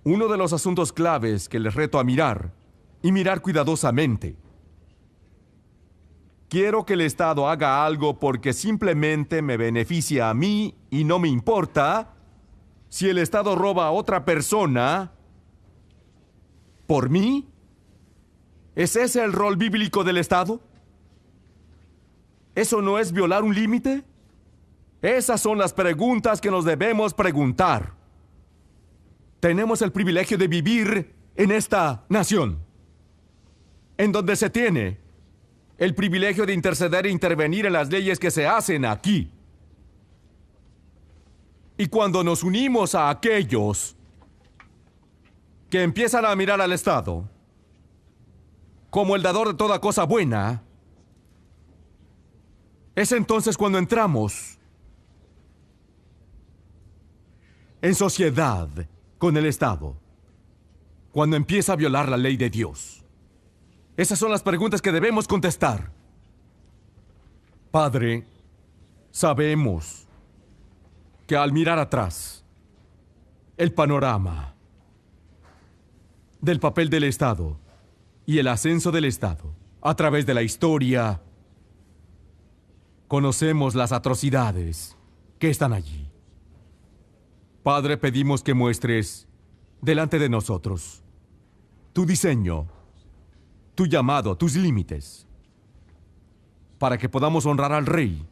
Uno de los asuntos claves que les reto a mirar, y mirar cuidadosamente. Quiero que el Estado haga algo porque simplemente me beneficia a mí y no me importa si el Estado roba a otra persona por mí. ¿Es ese el rol bíblico del Estado? ¿Eso no es violar un límite? Esas son las preguntas que nos debemos preguntar. Tenemos el privilegio de vivir en esta nación, en donde se tiene el privilegio de interceder e intervenir en las leyes que se hacen aquí. Y cuando nos unimos a aquellos que empiezan a mirar al Estado como el dador de toda cosa buena, es entonces cuando entramos en sociedad con el Estado, cuando empieza a violar la ley de Dios. Esas son las preguntas que debemos contestar. Padre, sabemos que al mirar atrás el panorama del papel del Estado y el ascenso del Estado a través de la historia, conocemos las atrocidades que están allí. Padre, pedimos que muestres delante de nosotros tu diseño, tu llamado, tus límites, para que podamos honrar al Rey,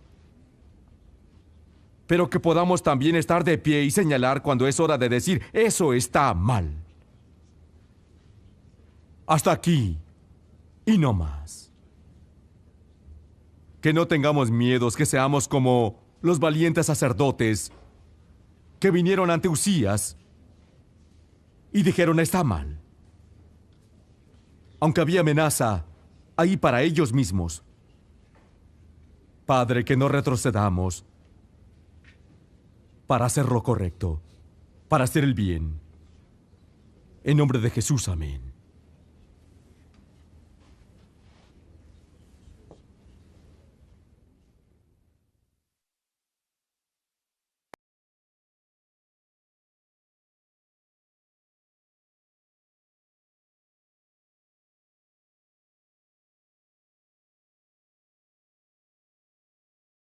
pero que podamos también estar de pie y señalar cuando es hora de decir: eso está mal. Hasta aquí y no más. Que no tengamos miedos, que seamos como los valientes sacerdotes que vinieron ante Usías y dijeron: está mal. Aunque había amenaza ahí para ellos mismos. Padre, que no retrocedamos para hacer lo correcto, para hacer el bien. En nombre de Jesús, amén.